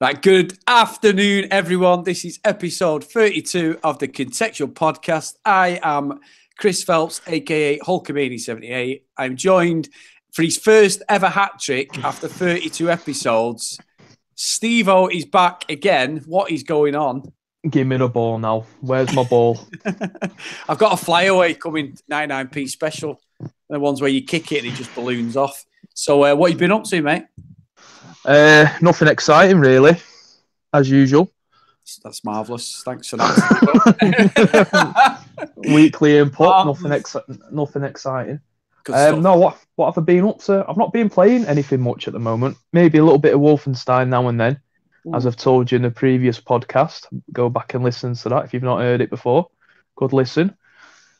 Right, good afternoon, everyone. This is episode 32 of the Contextual Podcast. I am Chris Phelps, aka Hulkamania78. I'm joined for his first ever hat trick after 32 episodes. Stevo is back again. What is going on? Give me the ball now. Where's my ball? I've got a flyaway coming, 99p special. The ones where you kick it and it just balloons off. So what have you been up to, mate? Nothing exciting, really, as usual. That's marvellous. Thanks for that. Weekly input, nothing exciting. No, what have I been up to? I've not been playing anything much at the moment. Maybe a little bit of Wolfenstein now and then, as I've told you in the previous podcast. Go back and listen to that if you've not heard it before. Good listen.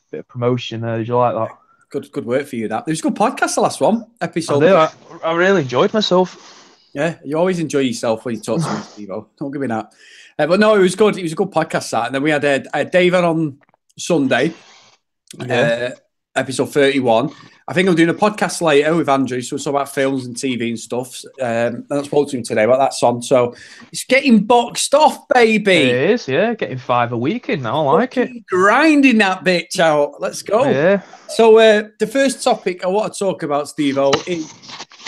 Bit of promotion there. Did you like that? Good work for you, that. It was a good podcast, the last one. Episode. I really enjoyed myself. Yeah, you always enjoy yourself when you talk to me, Stevo. Don't give me that. But no, it was good. It was a good podcast, that. And then we had David on Sunday, episode 31. I think I'm doing a podcast later with Andrew, so it's about films and TV and stuff. And I spoke to him today about that song. So it's getting boxed off, baby. It is, yeah. Getting 5 a week in now. I like it. Grinding that bitch out. Let's go. Yeah. So the first topic I want to talk about, Stevo, is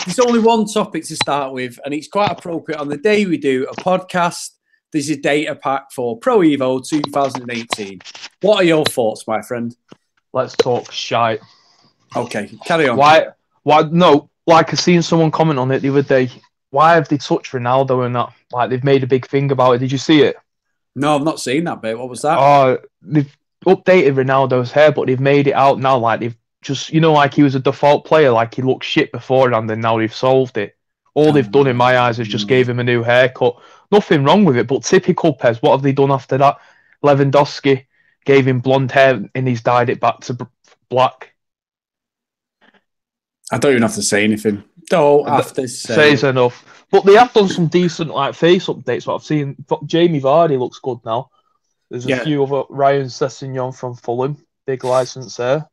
there's only one topic to start with, and it's quite appropriate on the day we do a podcast. There's a data pack for Pro Evo 2018. What are your thoughts, my friend? Let's talk shite. Okay, carry on. Why? No, like I seen someone comment on it the other day. Why have they touched Ronaldo and that? Like, they've made a big thing about it. Did you see it? No, I've not seen that bit. What was that? Oh, they've updated Ronaldo's hair, but they've made it out now like they've just, like he was a default player, like he looked shit beforehand, and now they've solved it. All they've done in my eyes is just gave him a new haircut. Nothing wrong with it, but typical Pez. What have they done after that? Lewandowski gave him blonde hair and he's dyed it back to black. I don't even have to say anything. Don't have to say. Says enough. But they have done some decent face updates. What I've seen, Jamie Vardy looks good now. There's a few other. Ryan Sessegnon from Fulham, big license there.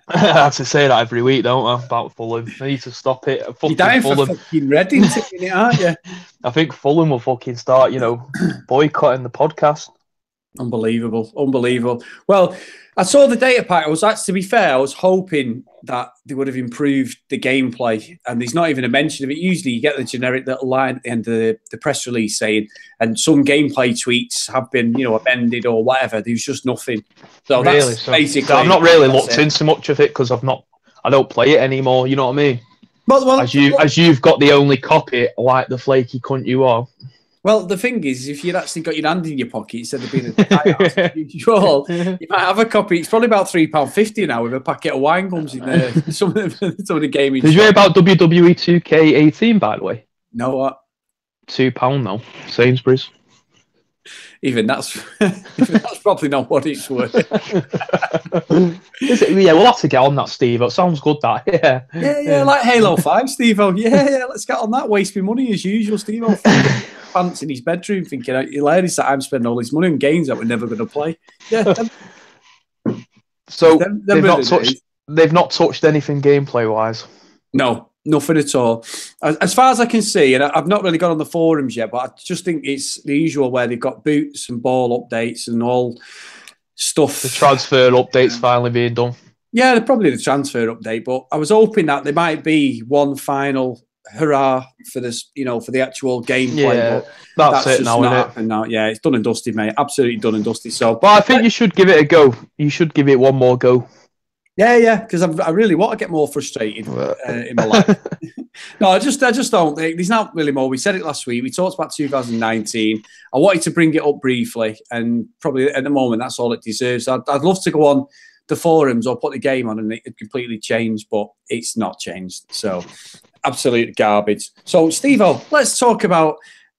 I have to say that every week, don't I? About Fulham, I need to stop it. You're dying for fucking Reading, aren't you? I think Fulham will fucking start, boycotting the podcast. Unbelievable. Well, I saw the data pack. To be fair, I was hoping that they would have improved the gameplay, and there's not even a mention of it. Usually you get the generic little line at the end of the press release saying, and some gameplay tweets have been, amended or whatever. There's just nothing. So really? That's basically... I've not really looked into much of it because I don't play it anymore, you know what I mean? Well, as you've got the only copy, like the flaky cunt you are. Well, the thing is, if you'd actually got your hand in your pocket instead of being a diehard usual, you might have a copy. It's probably about £3.50 now with a packet of wine gums in there. some of the gaming. Did you hear about WWE 2K18, by the way? No, what? £2 now, Sainsbury's. Even that's probably not what it's worth. Is it? Yeah, we'll have to get on that, Steve. It sounds good, that. Yeah, like Halo 5, Steve-O. Yeah, let's get on that. Waste my money as usual, Steve-O. Pants in his bedroom thinking, hilarious that I'm spending all this money on games that we're never going to play. Yeah. So they've not touched anything gameplay-wise? No. Nothing at all. As far as I can see, and I've not really got on the forums yet, but I just think it's the usual where they've got boots and ball updates and all stuff. The transfer update's finally being done. Yeah, probably the transfer update, but I was hoping that there might be one final hurrah for this, for the actual gameplay. Yeah, but that's it now, isn't it? Now. Yeah, it's done and dusted, mate. Absolutely done and dusted. So, well, I think you should give it a go. You should give it one more go. Yeah, because I really want to get more frustrated in my life. No, I just don't think there's not really more. We said it last week. We talked about 2019. I wanted to bring it up briefly, and probably at the moment that's all it deserves. I'd love to go on the forums or put the game on and it completely changed, but it's not changed. So absolute garbage. So Stevo, let's talk about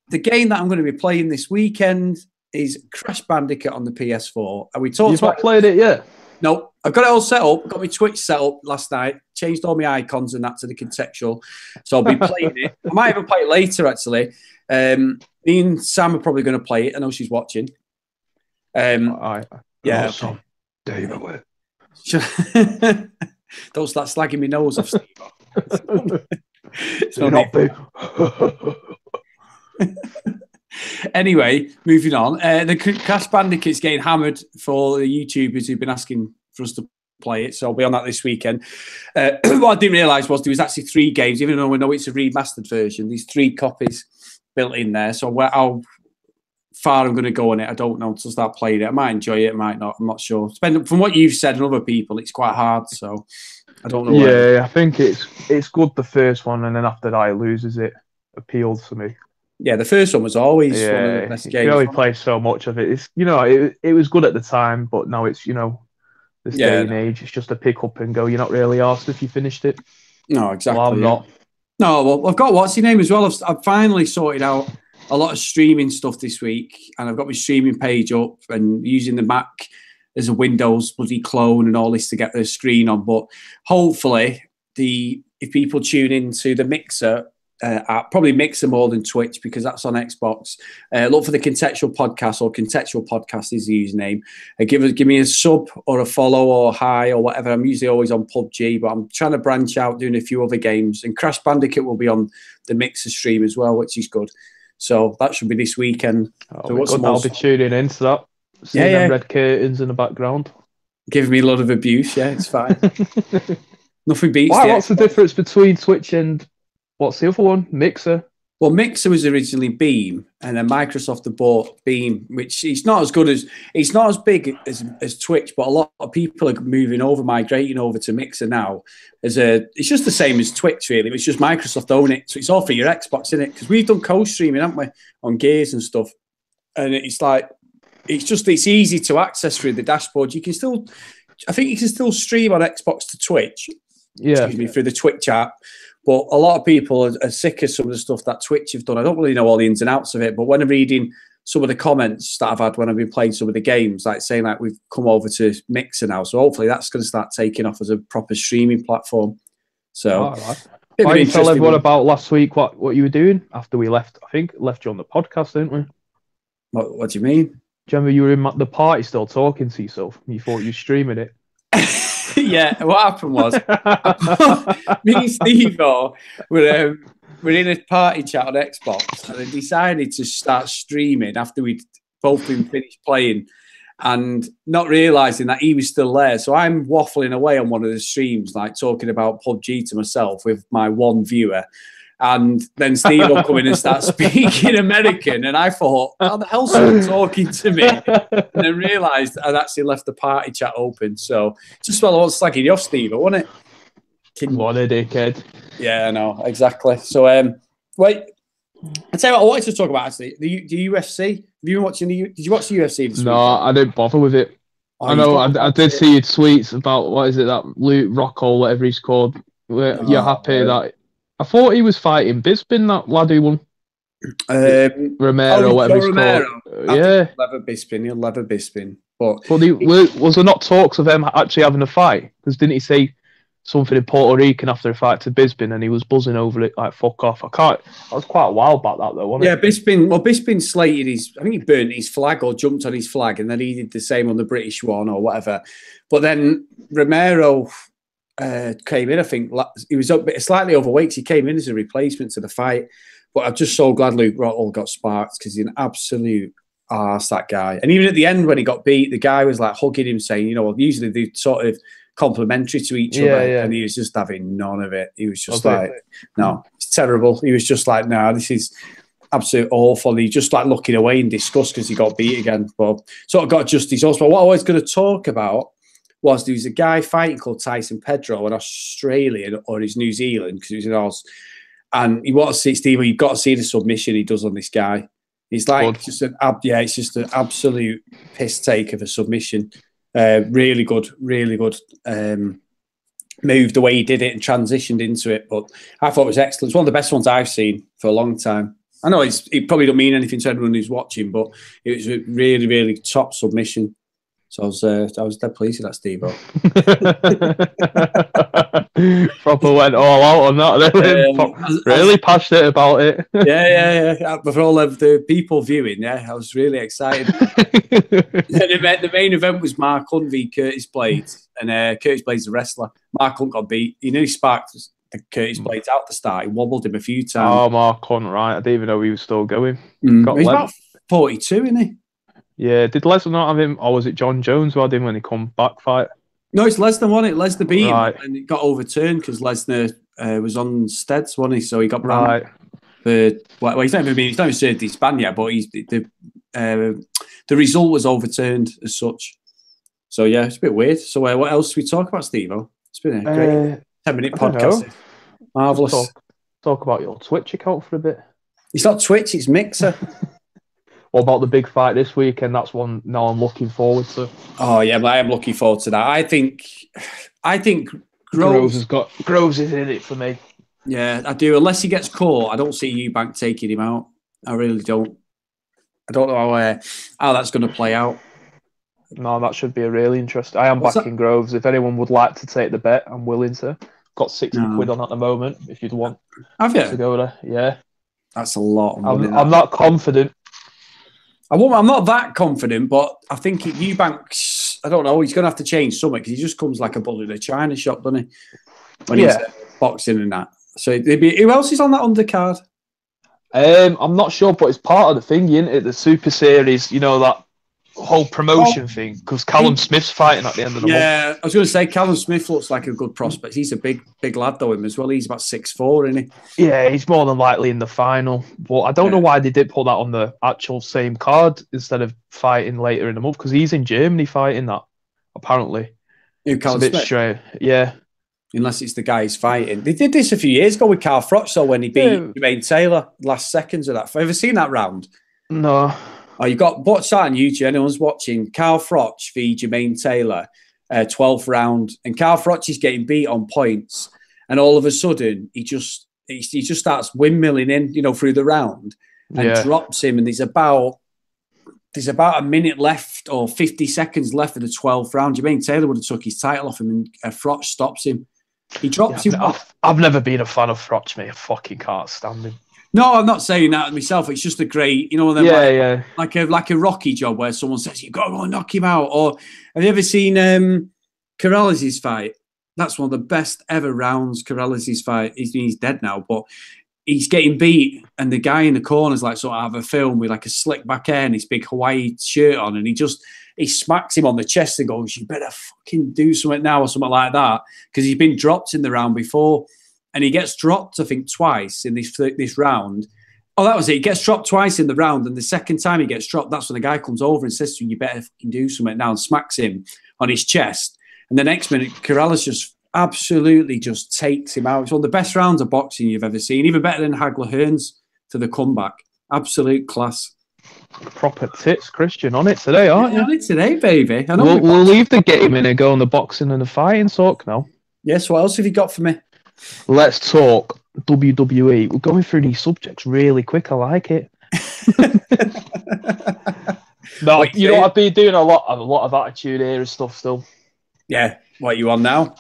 the game that I'm going to be playing this weekend. Is Crash Bandicoot on the PS4. And we talked You've not played it yet? No, I've got it all set up. Got my Twitch set up last night. Changed all my icons and that to the contextual. So I'll be playing it. I might even play it later, actually. Me and Sam are probably going to play it. I know she's watching. Yeah. Awesome. David. Don't start slagging my nose off, Steve. So not big. Anyway, moving on. The Crash Bandicoot's getting hammered for the YouTubers who've been asking for us to play it, so I'll be on that this weekend. What I didn't realise was there was actually 3 games, even though we know it's a remastered version. There's 3 copies built in there, so how far I'm going to go on it, I don't know until I start playing it. I might enjoy it, I might not, I'm not sure. From what you've said and other people, it's quite hard, so I don't know. Yeah, I think it's good, the first one, and then after that it loses it appealed to me. Yeah, the first one was always one of the best games. You only play so much of it. It's it was good at the time, but now it's this day and age, it's just a pick up and go. You're not really asked if you finished it. No, exactly. Well, I'm not. No, well, I've got what's his name as well. I've finally sorted out a lot of streaming stuff this week, and I've got my streaming page up and using the Mac as a Windows bloody clone and all this to get the screen on. But hopefully, if people tune into the Mixer app, probably Mixer more than Twitch because that's on Xbox. Look for the Contextual Podcast, or Contextual Podcast is the username. Give me a sub or a follow or hi or whatever. I'm usually always on PUBG, but I'm trying to branch out, doing a few other games. And Crash Bandicoot will be on the Mixer stream as well, which is good. So that should be this weekend. I'll be tuning into that. Seeing them red curtains in the background. Giving me a lot of abuse. Yeah, it's fine. Nothing beats. What's the difference between Twitch and what's the other one? Mixer? Well, Mixer was originally Beam, and then Microsoft have bought Beam, which it's not as big as Twitch, but a lot of people are migrating over to Mixer now. It's just the same as Twitch, really. It's just Microsoft own it, so it's all for your Xbox, isn't it? Because we've done co-streaming, haven't we, on Gears and stuff, and it's easy to access through the dashboard. I think you can still stream on Xbox to Twitch. Yeah, through the Twitch app. But a lot of people are sick of some of the stuff that Twitch have done. I don't really know all the ins and outs of it, but when I'm reading some of the comments that I've had when I've been playing some of the games, like saying like we've come over to Mixer now, so hopefully that's going to start taking off as a proper streaming platform. So, why did you tell everyone about last week what you were doing after we left? I think left you on the podcast, didn't we? What do you mean? Do you remember you were in the party still talking to yourself? And you thought you were streaming it. Yeah, what happened was me and Stevo were in a party chat on Xbox, and I decided to start streaming after we'd both been finished playing, and not realising that he was still there. So I'm waffling away on one of the streams, like talking about PUBG to myself with my one viewer. And then Steve will come in and start speaking American. And I thought, how the hell's someone talking to me? And then realised I'd actually left the party chat open. So just while I was slagging you off, Steve, wasn't it? What a dickhead. Yeah, I know, exactly. So, wait, I tell you what I wanted to talk about, actually, the UFC. Have you been watching did you watch the UFC this week? No, I didn't bother with it. I know, I did see your tweets about, what is it, that Luke Rockhold, whatever he's called. You're happy that... I thought he was fighting Bisping, that lad who won. Romero, whatever he's called. Yeah. Lever Bisping. But was there not talks of them actually having a fight? Because didn't he say something in Puerto Rican after a fight to Bisping, and he was buzzing over it like fuck off? That was quite a while back, that though, wasn't it? Bisping slated I think he burnt his flag or jumped on his flag, and then he did the same on the British one or whatever. But then Romero came in, I think he was slightly overweight. He came in as a replacement to the fight, but I'm just so glad Luke Rockhold got sparked because he's an absolute arse, that guy. And even at the end when he got beat, the guy was like hugging him, saying, usually they're sort of complimentary to each other, and he was just having none of it. He was just no, it's terrible. He was just like, no, this is absolute awful. And he just like looking away in disgust because he got beat again. But sort of got justice also. But what I was going to talk about was there was a guy fighting called Tyson Pedro, an Australian, or he's New Zealand because he was in Oz. And you want to see Steve, you've got to see the submission he does on this guy. It's like it's just an absolute piss take of a submission. Really good move the way he did it and transitioned into it. But I thought it was excellent. It's one of the best ones I've seen for a long time. I know it probably don't mean anything to everyone who's watching, but it was a really, really top submission. So I was dead pleased with that, Stevo. Proper went all out on that. Really passionate about it. Yeah. For all of the people viewing, I was really excited. The main event was Mark Hunt v Curtis Blades, and Curtis Blades the wrestler. Mark Hunt got beat. He nearly sparked the Curtis Blades out the start. He wobbled him a few times. Oh, Mark Hunt, right? I didn't even know he was still going. He's about 42, isn't he? Yeah, did Lesnar not have him, or was it John Jones who had him when he come back fight? No, it's Lesnar won it. Lesnar beat him, and it got overturned because Lesnar was on Steads, wasn't he? So he got banned. Well, he's not even served his ban yet, but the result was overturned as such. So yeah, it's a bit weird. So what else do we talk about, Stevo? It's been a great 10-minute podcast. Marvellous. Talk about your Twitch account for a bit. It's not Twitch, it's Mixer. What about the big fight this weekend? That's one now I'm looking forward to. Oh yeah, I am looking forward to that. I think Groves is in it for me. Yeah, I do. Unless he gets caught, I don't see Eubank taking him out. I really don't. I don't know how that's going to play out. No, that should be a really interesting. I am backing Groves. If anyone would like to take the bet, I'm willing to. Got 60 quid on at the moment. If you'd want, have you? To go there? Yeah, that's a lot. I'm not confident. I'm not that confident, but I think Eubanks. I don't know. He's going to have to change something because he just comes like a bull in a china shop, doesn't he? When he's boxing and that. So who else is on that undercard? I'm not sure, but it's part of the thing, isn't it? The Super Series, that whole promotion thing, because Callum Smith's fighting at the end of the month. Yeah, I was going to say Callum Smith looks like a good prospect. He's a big lad though, him as well. He's about 6'4", isn't he? Yeah, he's more than likely in the final. But I don't know why they did put that on the actual same card instead of fighting later in the month, because he's in Germany fighting that, apparently. Who, Callum Smith? Straight. Yeah. Unless it's the guy he's fighting. They did this a few years ago with Carl Froch, though, when he beat Jermaine Taylor last seconds of that. Have you ever seen that round? No. Oh, you got watch that on YouTube. Anyone's watching Carl Froch v Jermaine Taylor, 12th round, and Carl Froch is getting beat on points, and all of a sudden he just starts windmilling in, through the round, and drops him. And there's about a minute left or 50 seconds left of the 12th round. Jermaine Taylor would have took his title off him, and Froch stops him. He drops him. I've never been a fan of Froch, mate. I fucking can't stand him. No, I'm not saying that myself. It's just a great, like a Rocky job where someone says, you've got to go and knock him out. Or have you ever seen Corrales' fight? That's one of the best ever rounds, Corrales' fight. He's dead now, but he's getting beat, and the guy in the corner is like sort of have a film with like a slick back hair and his big Hawaii shirt on, and he smacks him on the chest and goes, you better fucking do something now, or something like that, because he's been dropped in the round before. And he gets dropped, I think, twice in this round. Oh, that was it. He gets dropped twice in the round, and the second time he gets dropped, that's when the guy comes over and says to him, you better fucking do something now, and smacks him on his chest. And the next minute, Corrales just absolutely just takes him out. It's one of the best rounds of boxing you've ever seen, even better than Hagler Hearns to the comeback. Absolute class. Proper tits, Christian, on it today, aren't you? On it today, baby. I know we'll leave the gaming and go on the boxing and the fighting talk now. Yes, what else have you got for me? Let's talk WWE. We're going through these subjects really quick. I like it. No, I've been doing a lot of Attitude Era stuff still. Yeah, what are you on now?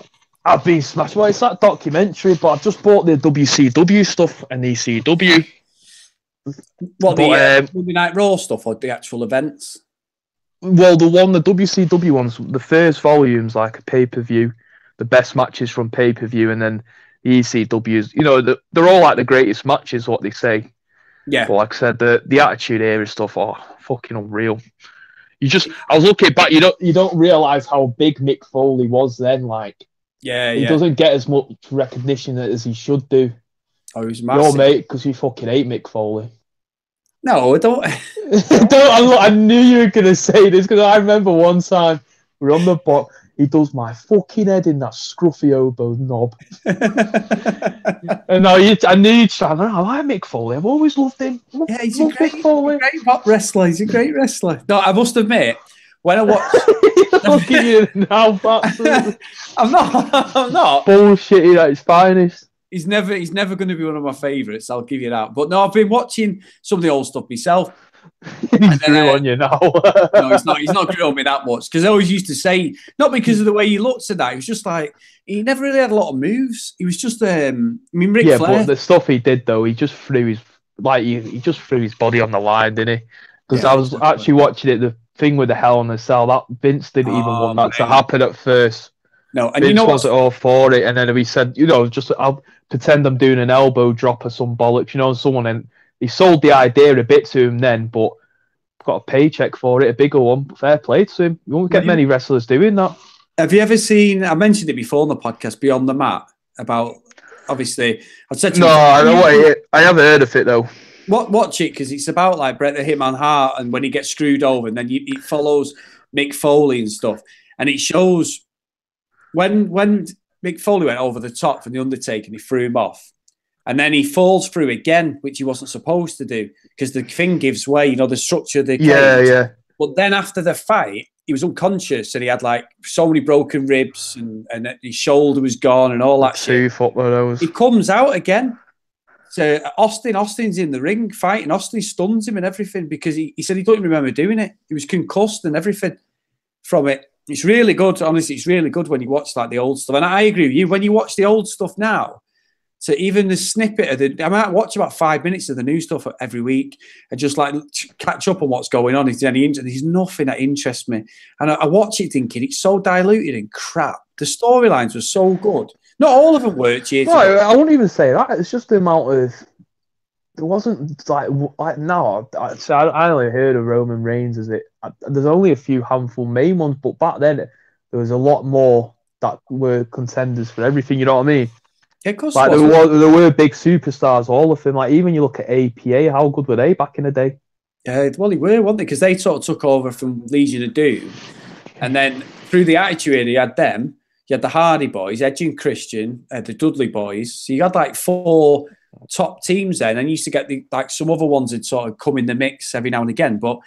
I've been smashed. Well, it's that documentary, but I've just bought the WCW stuff and the ECW. What, the Monday Night Raw stuff or the actual events? Well, the WCW ones, the first volume's like a pay-per-view, the best matches from pay-per-view, and then the ECWs, they're all like the greatest matches, what they say. Yeah. But like I said, the Attitude Era stuff, fucking unreal. I was looking back, you don't realise how big Mick Foley was then, like. Yeah, he doesn't get as much recognition as he should do. Oh, he was massive. Your mate, because you fucking hate Mick Foley. No, I don't. I knew you were going to say this, because I remember one time we were on the box. He does my fucking head in that scruffy oboe knob. And I knew you'd try. I like Mick Foley. I've always loved him. He's a great pop wrestler. He's a great wrestler. No, I must admit, when I watched... Look at you now, absolutely. I'm not. Bullshit at its finest. He's never going to be one of my favourites, I'll give you that. But no, I've been watching some of the old stuff myself. He's grew on you now. No, he's not grew on me that much, because I always used to say, not because of the way he looked at that, it was just like he never really had a lot of moves. He was just Ric Flair. But the stuff he did though, he just threw his body on the line, didn't he? Because I was actually watching it, the thing with the Hell in a Cell, that Vince didn't even want that to happen at first. No, and Vince wasn't all for it, and then he said, just I'll pretend I'm doing an elbow drop or some bollocks, someone, and he sold the idea a bit to him then, but got a paycheck for it, a bigger one. Fair play to him. You won't get many wrestlers doing that. Have you ever seen, I mentioned it before on the podcast, Beyond the Mat, about, obviously, I said to No, I haven't heard of it, though. Watch it, because it's about like Bret the Hitman Hart and when he gets screwed over, and then it follows Mick Foley and stuff. And it shows when Mick Foley went over the top from The Undertaker and he threw him off. And then he falls through again, which he wasn't supposed to do, because the thing gives way, the structure of the cage. Yeah. But then after the fight, he was unconscious and he had like so many broken ribs and his shoulder was gone and all that shit. He comes out again. So Austin's in the ring fighting. Austin stuns him and everything because he said he don't even remember doing it. He was concussed and everything from it. It's really good. Honestly, it's really good when you watch like the old stuff. And I agree with you. When you watch the old stuff now, so even the snippet of I might watch about 5 minutes of the new stuff every week and just like catch up on what's going on. There's nothing that interests me. And I watch it thinking it's so diluted and crap. The storylines were so good. Not all of them worked years ago. I won't even say that. It's just the amount of... There wasn't like now. I only heard of Roman Reigns as it. There's only a few handful main ones, but back then there was a lot more that were contenders for everything. You know what I mean? Yeah, of course. Like there were big superstars, all of them. Like even you look at APA, how good were they back in the day? Yeah, well, they were, weren't they? Because they sort of took over from Legion of Doom, and then through the Attitude Era, you had them. You had the Hardy Boys, Edge and Christian, the Dudley Boys. So you had like 4 top teams then, and you used to get some other ones that sort of come in the mix every now and again. But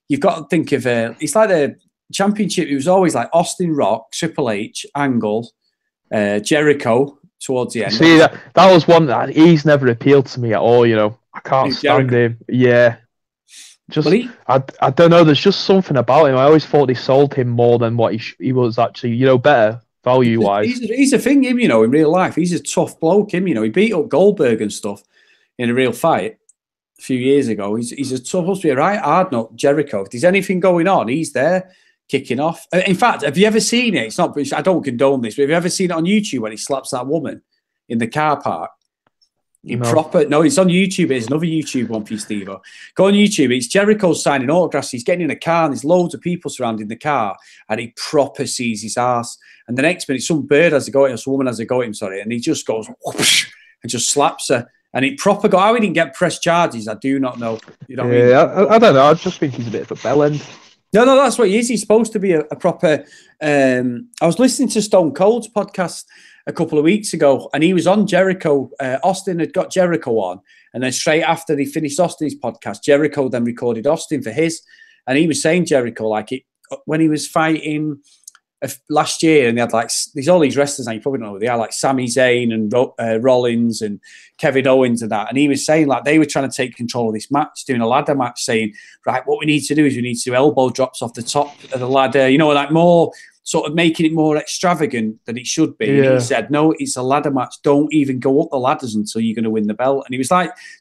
you've got to think of it's like the championship. It was always like Austin, Rock, Triple H, Angle, Jericho towards the end. See, that was one that he's never appealed to me at all. I can't stand him. Yeah. I don't know. There's just something about him. I always thought they sold him more than what he was actually, better value-wise. He's a thing, him, in real life. He's a tough bloke, him, he beat up Goldberg and stuff in a real fight a few years ago. He's supposed to be a right hard nut, Jericho. If there's anything going on, he's there kicking off. In fact, have you ever seen it? I don't condone this, but have you ever seen it on YouTube when he slaps that woman in the car park? No, it's on YouTube. It's another YouTube one for you, Stevo. Go on YouTube. It's Jericho signing autographs. He's getting in a car and there's loads of people surrounding the car and he proper sees his ass. And the next minute, some bird has a go at him, some woman has a go at him, and he just goes whoosh, and just slaps her. And he proper got, how he didn't get press charges, I do not know. You know what I mean? I don't know. I just think he's a bit of a bellend. No, that's what he is. He's supposed to be a proper... I was listening to Stone Cold's podcast a couple of weeks ago, and he was on Jericho. Austin had got Jericho on, and then straight after they finished Austin's podcast, Jericho then recorded Austin for his, and he was saying Jericho, when he was fighting last year, and they had there's all these wrestlers, and you probably don't know who they are, like Sami Zayn and Rollins and Kevin Owens and that, and he was saying they were trying to take control of this match, doing a ladder match, saying, right, what we need to do is we need to do elbow drops off the top of the ladder, more sort of making it more extravagant than it should be. Yeah. And he said, no, it's a ladder match. Don't even go up the ladders until you're going to win the belt. And he was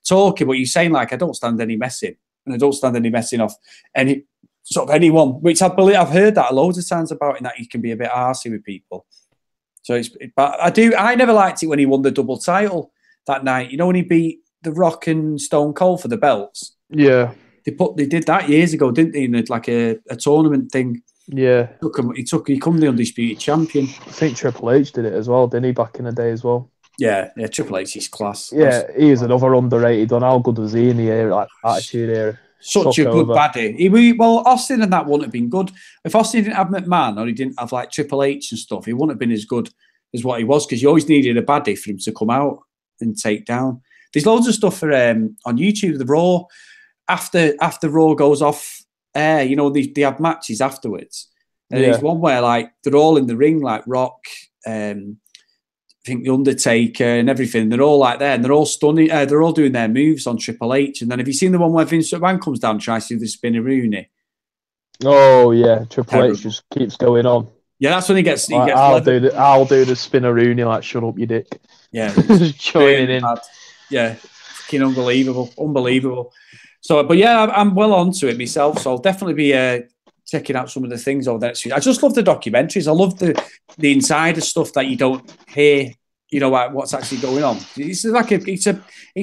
talking, but he's saying I don't stand any messing, and I don't stand any messing off any sort of anyone, which I believe I've heard that loads of times about him, that he can be a bit arsey with people. So but I never liked it when he won the double title that night. When he beat The Rock and Stone Cold for the belts. Yeah. They did that years ago, didn't they? In a tournament thing. Yeah. He become the undisputed champion. I think Triple H did it as well, didn't he, back in the day as well? Yeah, Triple H is class. Yeah, he is another underrated one. How good was he in the era, Attitude Era? Such a good baddie. Austin and that wouldn't have been good. If Austin didn't have McMahon or he didn't have Triple H and stuff, he wouldn't have been as good as what he was, because you always needed a baddie for him to come out and take down. There's loads of stuff for on YouTube. The Raw, after Raw goes off air, they have matches afterwards. And there's one where they're all in the ring, like Rock, I think The Undertaker and everything. They're all there and they're all stunning. They're all doing their moves on Triple H. And then have you seen the one where Vince McMahon comes down and tries to do the spinneroonie? Oh yeah, Triple H just keeps going on. Yeah, that's when he gets. I'll do the spinneroonie. Shut up, you dick. Yeah, joining in. Bad. Yeah, fucking unbelievable. So, but yeah, I'm well onto it myself. So I'll definitely be checking out some of the things over the next few. I just love the documentaries. I love the insider stuff that you don't hear you know what's actually going on. It's like it's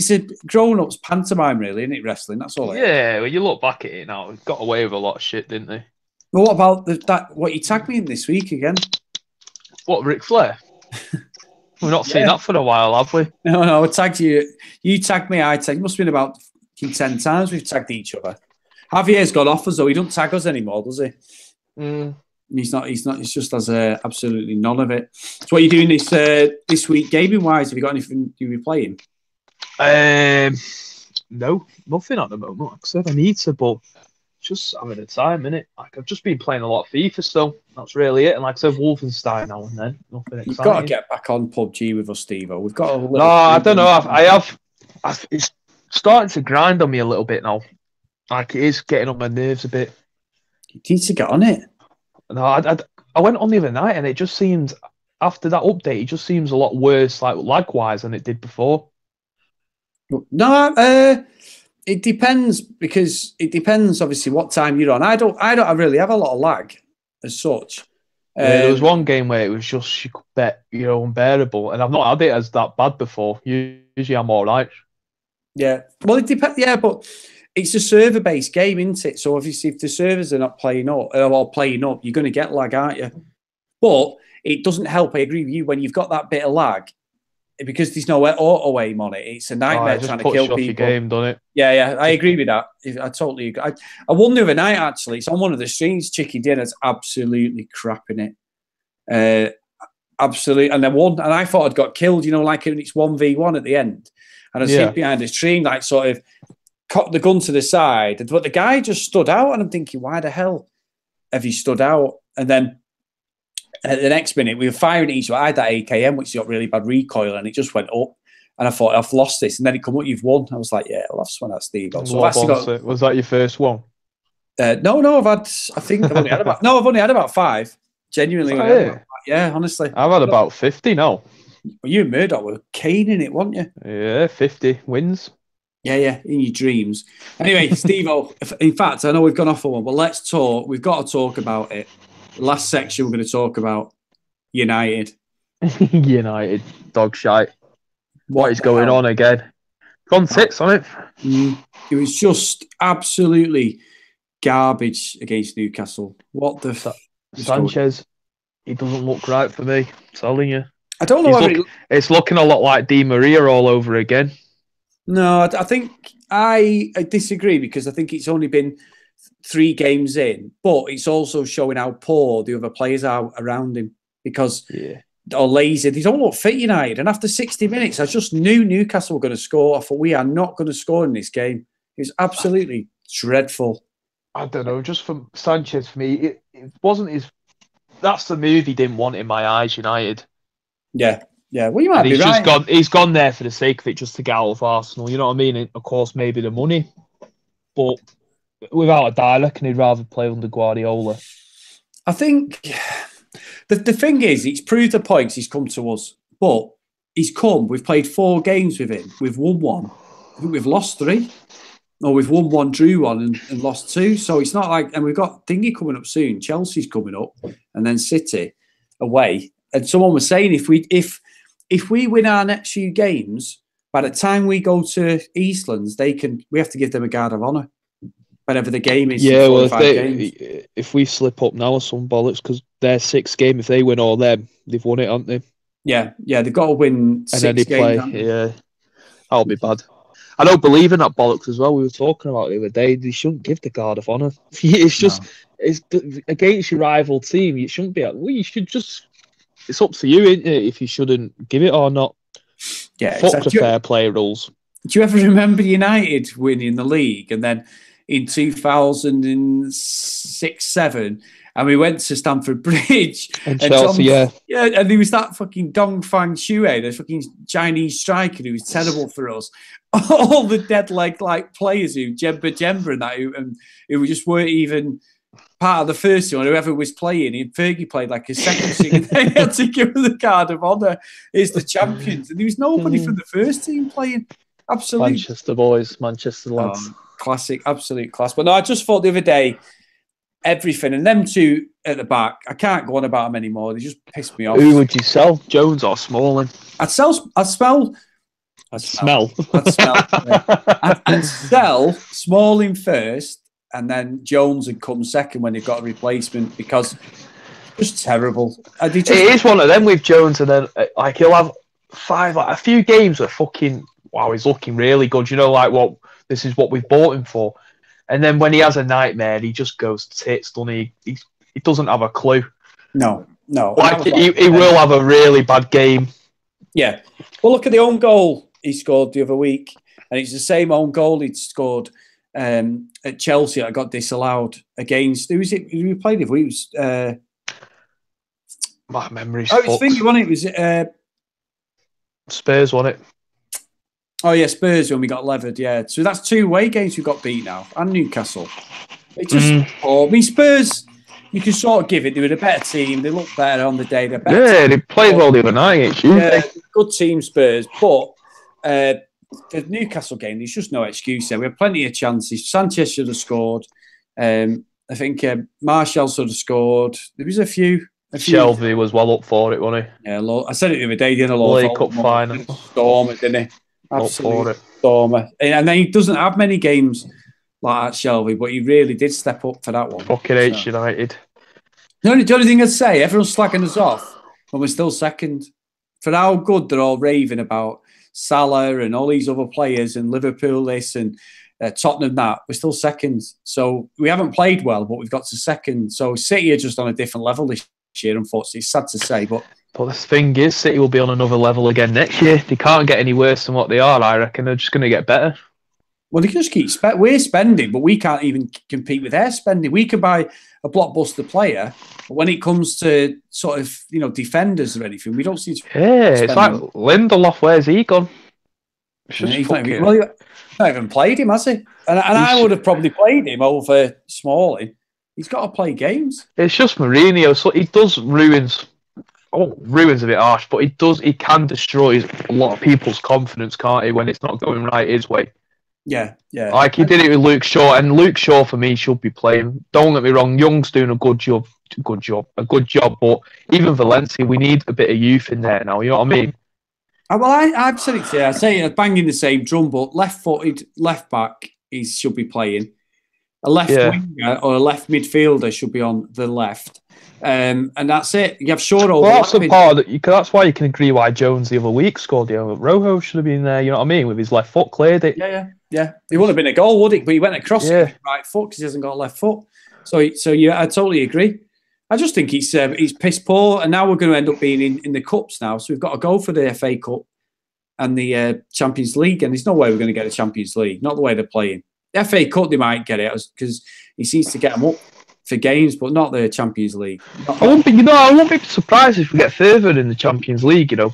a grown-ups pantomime, really, isn't it? Wrestling, that's all. Yeah, when you look back at it now, it got away with a lot of shit, didn't they? Well, what about what you tagged me in this week again? What, Ric Flair? We've not seen that for a while, have we? No, I tagged you. You tagged me. I tagged. It must have been about 10 times we've tagged each other. Javier's got offers though. He don't tag us anymore, does he? He's not. He's just has absolutely none of it. So what are you doing this week, gaming wise? Have you got anything you be playing? No, nothing at the moment. Like I said, I need to, but just having a time, innit? Like I've just been playing a lot of FIFA still. That's really it. And like I said, Wolfenstein now and then. Nothing exciting. You've got to get back on PUBG with us, Stevo. We've got a no, I don't know. I have. It's starting to grind on me a little bit now. Like it is getting on my nerves a bit. You need to get on it. No, I went on the other night and it just seems, after that update, it just seems a lot worse, like lag-wise, than it did before. No, it depends, because it depends obviously what time you're on. I don't really have a lot of lag as such. There was one game where it was just unbearable, and I've not had it as that bad before. Usually I'm all right. Yeah, well, it depends. Yeah, but it's a server-based game, isn't it? So obviously, if the servers are not playing up, you're going to get lag, aren't you? But it doesn't help. I agree with you when you've got that bit of lag, because there's no auto aim on it. It's a nightmare trying to kill people. Your game, doesn't it? Yeah, I agree with that. I totally agree. I won the other night, actually. It's on one of the streams. Chicky Dinner's absolutely crapping it. Absolutely. And I won, and I thought I'd got killed, like when it's 1v1 at the end. And I was hid behind a tree, like sort of cocked the gun to the side. But the guy just stood out, and I'm thinking, why the hell have you stood out? And then at the next minute, we were firing at each other. I had that AKM, which got really bad recoil, and it just went up. And I thought, I've lost this. And then it come up, you've won. I was like, yeah, I'll have to win that, Steve. So was that your first one? No, I've only had about 5. Genuinely. Yeah, honestly. I've had about 50 now. Well, you and Murdoch were caning it, weren't you? Yeah, 50 wins. Yeah, in your dreams. Anyway, Stevo, in fact, I know we've gone off on one, but let's talk. We've got to talk about it. The last section, we're going to talk about United. United, dog shite. What is going on again? Gone 6 on it. It was just absolutely garbage against Newcastle. What the fuck? Sanchez, he doesn't look right for me. I'm telling you. I don't know. It's looking a lot like Di Maria all over again. No, I think I disagree, because I think it's only been 3 games in, but it's also showing how poor the other players are around him, because they're lazy. They don't look fit, United. And after 60 minutes, I just knew Newcastle were going to score. I thought, we are not going to score in this game. It was absolutely dreadful. I don't know. Just from Sanchez, for me, it wasn't his. That's the move he didn't want in my eyes, United. Yeah. Well, you might be right. He's gone there for the sake of it, just to get out of Arsenal. You know what I mean? And of course, maybe the money. But without a doubt, I reckon he'd rather play under Guardiola. I think the thing is, he's proved the points. He's come to us. But he's come. We've played 4 games with him. We've won 1. I think we've lost 3. Or we've won 1, drew 1, and lost 2. So it's not like... And we've got Thingy coming up soon. Chelsea's coming up. And then City away. And someone was saying, if we win our next few games, by the time we go to Eastlands, we have to give them a guard of honour. Whenever the game is. Yeah, well, if we slip up now or some bollocks, because their 6th game, if they win all them, they've won it, haven't they? Yeah, they've got to win 6 games. And then they play, yeah. That'll be bad. I don't believe in that bollocks as well. We were talking about it the other day. They shouldn't give the guard of honour. It's just, it's against your rival team. You shouldn't be. You should just. It's up to you, isn't it, if you shouldn't give it or not. Yeah, fuck the fair play rules. Do you ever remember United winning the league, and then in 2006-07, and we went to Stamford Bridge and Chelsea, and there was that fucking Dong Fang Shui, the fucking Chinese striker who was terrible for us. All the dead leg players who Jemba and that who just weren't even part of the first team, or whoever was playing. Fergie played like a second team. They had to give him the guard of honour as the champions, and there was nobody from the first team playing. Absolutely, Manchester boys, Manchester lads, classic, absolute class. But no, I just thought the other day, everything. And them two at the back, I can't go on about them anymore. They just piss me off. Who would you sell, Jones or Smalling? I'd sell. I'd smell. I'd sell Smalling first, and then Jones would come second when they've got a replacement, because it's just terrible. It is one of them with Jones, and then like he'll have a few games where fucking wow, he's looking really good. You know, like this is what we've bought him for. And then when he has a nightmare, he just goes tits, doesn't he? He doesn't have a clue. No. Like he will have a really bad game. Yeah. Well, look at the own goal he scored the other week, and it's the same own goal he'd scored at Chelsea. I got disallowed against. Who was it? Who we played with? It was. My memory's fucked. His finger, wasn't it? Was it Spurs? Won it? Oh yeah, Spurs when we got levered. Yeah, so that's 2 away games we got beat now, and Newcastle. It just. I mean, Spurs. You can sort of give it. They were a better team. They looked better on the day. They played well the other night. Good team, Spurs. But the Newcastle game, there's just no excuse there. We had plenty of chances. Sanchez should have scored. I think Martial should have scored. There was a few. Shelby was well up for it, wasn't he? Yeah, I said it the other day. Didn't I? League Cup final. Stormer, didn't he? Absolutely stormer. And then he doesn't have many games like that, Shelby, but he really did step up for that one. Fucking H United. The only thing I'd say, everyone's slagging us off, but we're still second. For how good they're all raving about Salah and all these other players and Liverpool this and Tottenham that, we're still second. So we haven't played well, but we've got to second. So City are just on a different level this year, unfortunately. It's sad to say, but the thing is, City will be on another level again next year. They can't get any worse than what they are, I reckon. They're just going to get better. Well, they can just keep we're spending, but we can't even compete with their spending. We can buy a blockbuster player, but when it comes to sort of, defenders or anything, we don't seem to. Yeah, it's like Lindelof. Where's he gone? He's not even played him, has he? And I would have probably played him over Smalling. He's got to play games. It's just Mourinho. So he does ruins. Oh, ruins a bit harsh, but he can destroy a lot of people's confidence, can't he, when it's not going right his way. Yeah. Like he did it with Luke Shaw, and Luke Shaw for me should be playing. Don't get me wrong, Young's doing a good job. But even Valencia, we need a bit of youth in there now. You know what I mean? Well, I've said it to you. I say banging the same drum, but left-footed left back should be playing. A left winger or a left midfielder should be on the left. And that's it. You have short overlapping. Well, that's the part that's why you can agree why Jones the other week scored. Rojo should have been there. You know what I mean? With his left foot, cleared it. Yeah. It wouldn't have been a goal, would it? But he went across it with his right foot because he hasn't got a left foot. So yeah, I totally agree. I just think he's piss poor, and now we're going to end up being in the cups now. So we've got to go for the FA Cup and the Champions League, and there's no way we're going to get the Champions League. Not the way they're playing. The FA Cup they might get it because he seems to get them up for games, but not the Champions League. I won't be surprised if we get further in the Champions League, because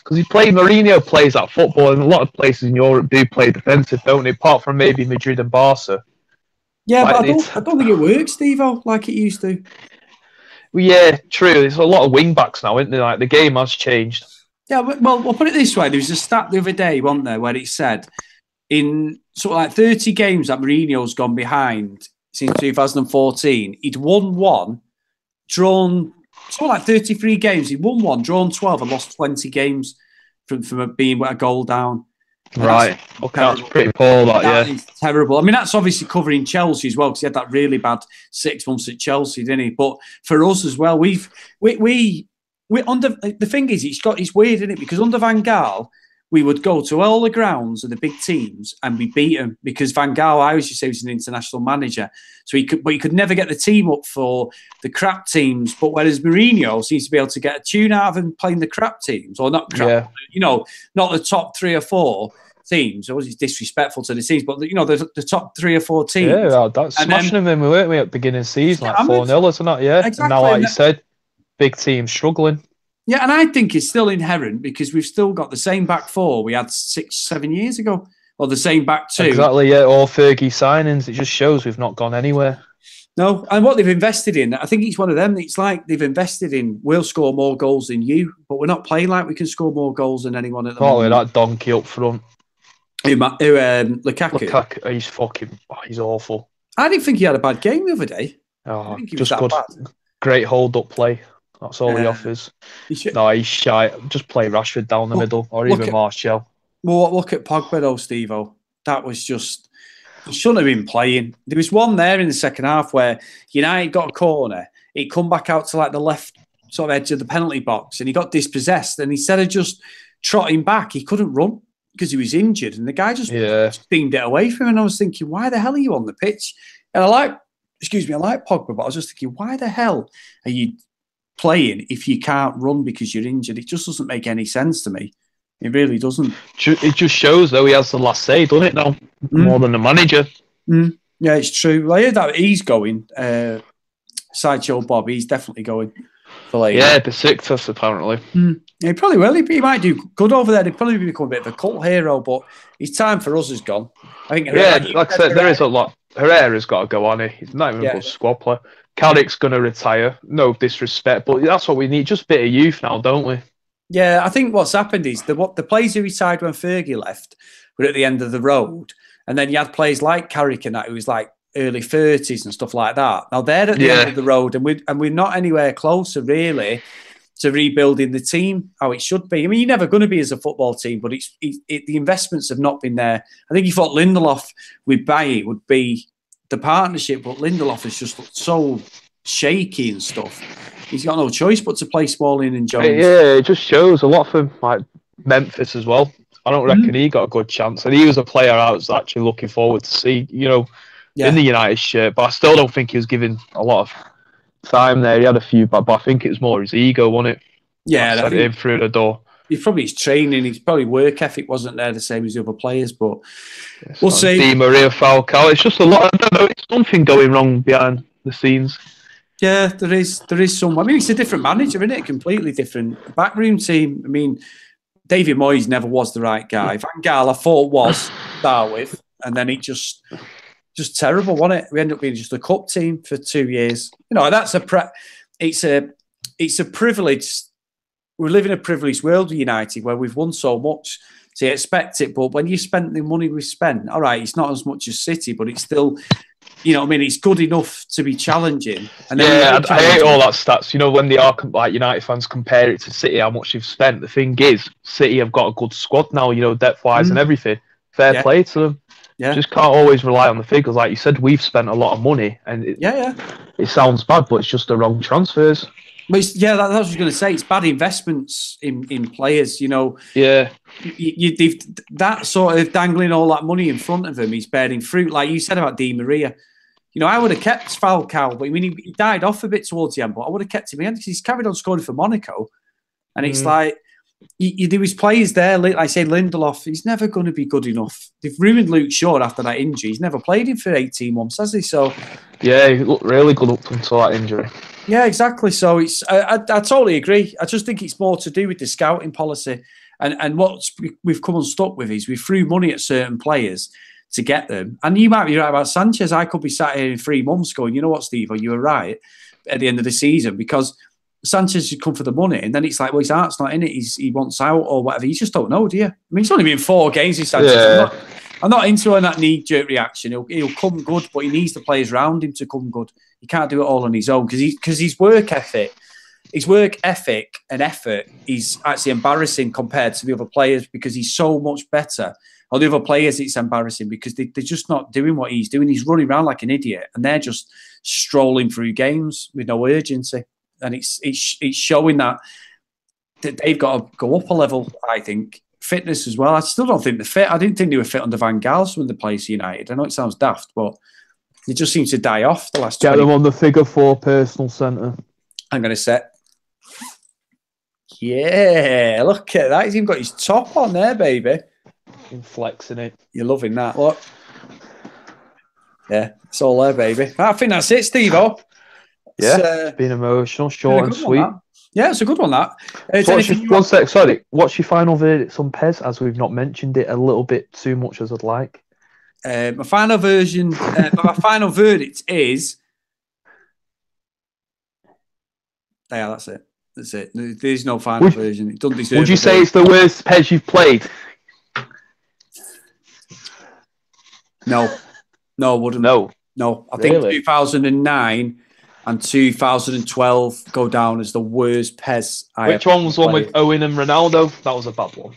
Mourinho plays that football, and a lot of places in Europe do play defensive, don't they? Apart from maybe Madrid and Barca. Yeah, but I don't think it works, Stevo, like it used to. Well, yeah, true. There's a lot of wing backs now, isn't there? Like the game has changed. Yeah, well, we'll put it this way: there was a stat the other day, wasn't there, where it said in sort of like 30 games that Mourinho's gone behind since 2014, he'd won one, drawn something like 33 games. He'd won one, drawn 12, and lost 20 games from being a goal down. Right. Okay, that's pretty poor, that is terrible. I mean, that's obviously covering Chelsea as well, because he had that really bad 6 months at Chelsea, didn't he? But for us as well, we under the thing is, it's weird, isn't it? Because under Van Gaal, we would go to all the grounds of the big teams and we beat them, because Van Gaal, I always used to say, was an international manager. So he could never get the team up for the crap teams. But whereas Mourinho seems to be able to get a tune out of him playing the crap teams, or not crap, not the top 3 or 4 teams. Always disrespectful to the teams, but the top 3 or 4 teams. Yeah, that's smashing them, weren't we, at the beginning of the season, like 4-0 or something? Yeah, exactly. And now, like you said, big teams struggling. Yeah, and I think it's still inherent because we've still got the same back 4 we had 6-7 years ago, or the same back 2. Exactly, yeah, or Fergie signings. It just shows we've not gone anywhere. No, and what they've invested in, I think it's one of them. It's like they've invested in, we'll score more goals than you, but we're not playing like we can score more goals than anyone at the moment. That donkey up front. Lukaku? Lukaku, he's awful. I didn't think he had a bad game the other day. I Oh, think he was just that good. bad. Great hold-up play. That's all he offers. No, he's shy. Just play Rashford down the middle, or even Martial. Well, look at Pogba though, Stevo. That was just... He shouldn't have been playing. There was one there in the second half where United got a corner. It come back out to like the left sort of edge of the penalty box, and he got dispossessed. And instead of just trotting back, he couldn't run because he was injured. And the guy just steamed it away from him. And I was thinking, why the hell are you on the pitch? And I like Pogba, but I was just thinking, why the hell are you playing if you can't run because you're injured? It just doesn't make any sense to me. It really doesn't. It just shows, though, he has the last say, doesn't it, now? More than the manager. Yeah, it's true. Well, I heard that he's going. Sideshow Bob, he's definitely going for later. Yeah, Besiktas, apparently. He probably will. He might do good over there. He'd probably become a bit of a cult hero, but his time for us is gone. I think. Like I said, there is a lot. Herrera's got to go on. He's not even a good squad player. Carrick's going to retire. No disrespect, but that's what we need. Just a bit of youth now, don't we? Yeah, I think what's happened is the players who retired when Fergie left were at the end of the road. And then you had players like Carrick and that, who was like early 30s and stuff like that. Now they're at the end of the road, and we're not anywhere closer, really, to rebuilding the team how it should be. I mean, you're never going to be as a football team, but the investments have not been there. I think you thought Lindelof with Bailly would be the partnership, but Lindelof has just looked so shaky and stuff. He's got no choice but to play Smalling and Jones. Yeah, it just shows a lot from like Memphis as well. I don't reckon he got a good chance, and he was a player I was actually looking forward to see, in the United shirt. But I still don't think he was given a lot of time there. He had a few, but I think it was more his ego, wasn't it? Yeah, sent him through the door. He's probably his training, his probably work ethic wasn't there the same as the other players, but we'll see. Di Maria, Falcao, it's just a lot. I don't know. It's something going wrong behind the scenes. Yeah, there is some. I mean, it's a different manager, isn't it? Completely different backroom team. I mean, David Moyes never was the right guy. Van Gaal, I thought was to start with, and then it just terrible, wasn't it? We ended up being just a cup team for 2 years. That's it's a privilege. We live in a privileged world with United where we've won so much, so you expect it. But when you spend the money we spent, all right, it's not as much as City, but it's still. It's good enough to be challenging. And then I hate all that stats. When they are like United fans compare it to City, how much they've spent. The thing is, City have got a good squad now, depth-wise and everything. Fair play to them. Yeah. Just can't always rely on the figures. Like you said, we've spent a lot of money, and it sounds bad, but it's just the wrong transfers. But that's what I was going to say. It's bad investments in players, Yeah. That sort of dangling all that money in front of him, he's bearing fruit. Like you said about Di Maria. I would have kept Falcao, but I mean, he died off a bit towards the end, but I would have kept him in because he's carried on scoring for Monaco. And it's like, there was players there, like I say, Lindelof, he's never going to be good enough. They've ruined Luke Shaw after that injury. He's never played him for 18 months, has he? So, yeah, he looked really good up until that injury. Yeah, exactly. So I totally agree. I just think it's more to do with the scouting policy. And what we've come unstuck with is we threw money at certain players to get them. And you might be right about Sanchez. I could be sat here in 3 months going, you know what, Steve, you were right at the end of the season because Sanchez should come for the money. And then it's like, well, his heart's not in it. He wants out or whatever. You just don't know, do you? I mean, it's only been 4 games with Sanchez. Yeah. I'm not into that knee-jerk reaction. He'll come good, but he needs the players around him to come good. He can't do it all on his own because his work ethic and effort is actually embarrassing compared to the other players because he's so much better. Or the other players, it's embarrassing because they're just not doing what he's doing. He's running around like an idiot, and they're just strolling through games with no urgency. And it's showing that they've got to go up a level, I think. Fitness as well. I still don't think they're fit. I didn't think they were fit under Van Gaal when they played United. I know it sounds daft, but they just seem to die off the last 20 Get them on the figure 4 personal centre. I'm going to set. Yeah, look at that. He's even got his top on there, baby. Flexing it. You're loving that. Look. Yeah, it's all there, baby. I think that's it, Stevo. Yeah, being emotional, short and sweet. Yeah, it's a good one, that. One sec, sorry. What's your final verdict on Pez, as we've not mentioned it a little bit too much as I'd like? My final verdict is... Yeah, that's it. That's it. There's no final version. It doesn't deserve. Would you say it's the worst Pez you've played? No, I wouldn't. No. I think 2009 and 2012 go down as the worst PES. Which one was the one with Owen and Ronaldo? That was a bad one.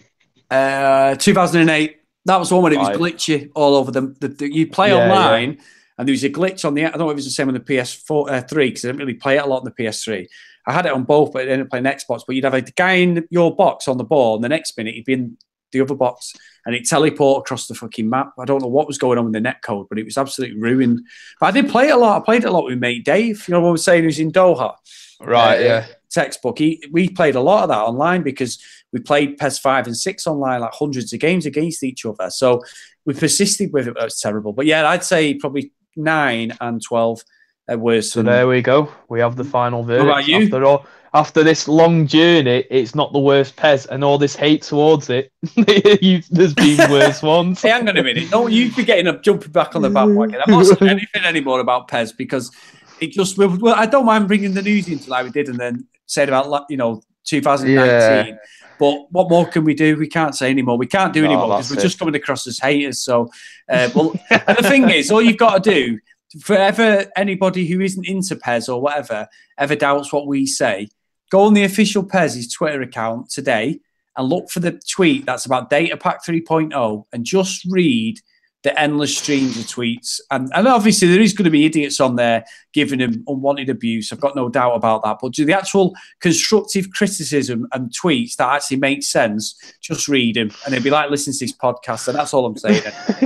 2008. That was the one when it was glitchy all over them. You play online, and there was a glitch on the. I don't know if it was the same on the PS4, 3 because I didn't really play it a lot on the PS3. I had it on both, but I ended up playing Xbox. But you'd have a guy in your box on the ball, and the next minute he'd be in the other box, and it teleport across the fucking map. I don't know what was going on with the netcode, but it was absolutely ruined. But I did play it a lot. I played it a lot with mate Dave. You know what I was saying? He was in Doha. Right, Textbook. We played a lot of that online because we played PES 5 and 6 online, like hundreds of games against each other. So we persisted with it. It was terrible. But yeah, I'd say probably 9 and 12 are worse. So there we go. We have the final verdict. What about you? After this long journey, it's not the worst PES, and all this hate towards it. There's been worse ones. Hey, hang on a minute. Don't you be jumping back on the bandwagon. I'm not saying anything anymore about PES because it just. Well, I don't mind bringing the news into like we did, and then said about 2019. Yeah. But what more can we do? We can't say anymore. We can't do anymore because we're just coming across as haters. So, and the thing is, all you've got to do, for anybody who isn't into PES or whatever, ever doubts what we say, go on the official PES's Twitter account today and look for the tweet that's about Data Pack 3.0 and just read the endless streams of tweets. And obviously there is going to be idiots on there giving him unwanted abuse. I've got no doubt about that. But do the actual constructive criticism and tweets that actually make sense, just read him. And it'd be like listening to this podcast. And that's all I'm saying.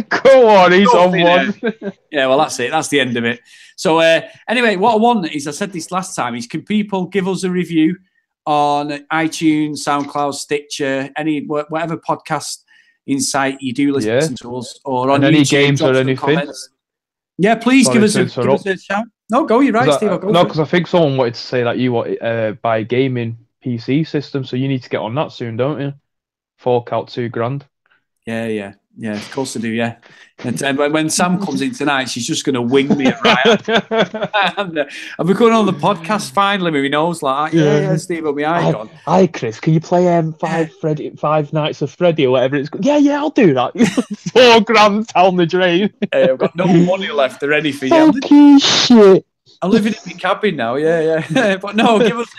Go on, he's on one. Yeah, well, that's it. That's the end of it. So anyway, what I want is, I said this last time, is can people give us a review on iTunes, SoundCloud, Stitcher, whatever podcast insight you do listen to us, or on any YouTube, games or anything. Comments. Yeah, please give us a shout. No, go. You're right, Steve. No, because I think someone wanted to say that you want buy a gaming PC system, so you need to get on that soon, don't you? Fork out $2,000. Yeah. Of course I do. Yeah. And when Sam comes in tonight, she's just going to wing me at Ryan. and we're going on the podcast finally. Maybe knows like, Steve, will be icon. Hi, Chris. Can you play Five Nights of Freddy or whatever it's called? Yeah, I'll do that. $4,000 down the drain. I've got no money left or anything. Fucking shit. I'm living in my cabin now. Yeah. But no, give us.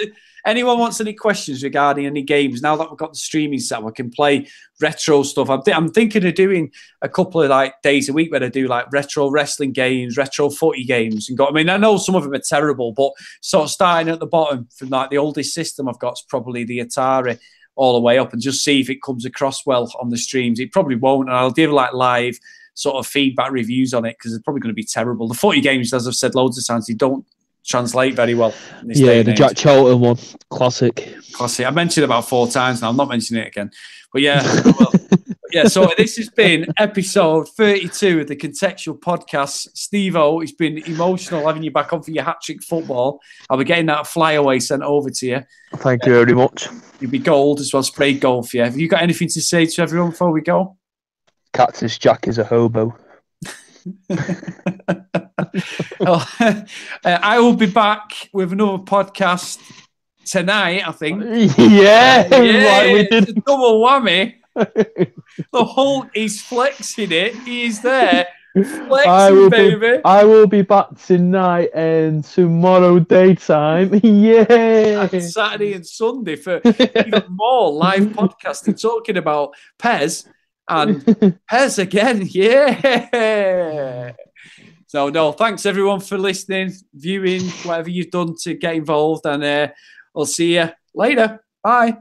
Anyone wants any questions regarding any games, now that we've got the streaming set, we can play retro stuff. I'm thinking of doing a couple of like days a week where I do like retro wrestling games, retro footy games. I know some of them are terrible, but sort of starting at the bottom from like the oldest system I've got is probably the Atari all the way up, and just see if it comes across well on the streams. It probably won't, and I'll give like live sort of feedback reviews on it because it's probably going to be terrible. The footy games, as I've said loads of times, they don't translate very well. The Jack Charlton one, classic. I mentioned it about 4 times now. I'm not mentioning it again. But yeah, so this has been episode 32 of the Contextual Podcast. Stevo, it's been emotional having you back on for your hat-trick football. I'll be getting that flyaway sent over to you. Thank you very much. You'll be gold as well, sprayed gold for you. Have you got anything to say to everyone before we go? Cactus Jack is a hobo. I will be back with another podcast tonight, I think. Yeah, right, we did. A double whammy. The Hulk is flexing it. He's there. Flexing, baby. I will be back tonight and tomorrow daytime. Yeah. And Saturday and Sunday for even more live podcasting, talking about PES. And PES again, yeah. So, no, thanks everyone for listening, viewing, whatever you've done to get involved. And I'll see you later. Bye.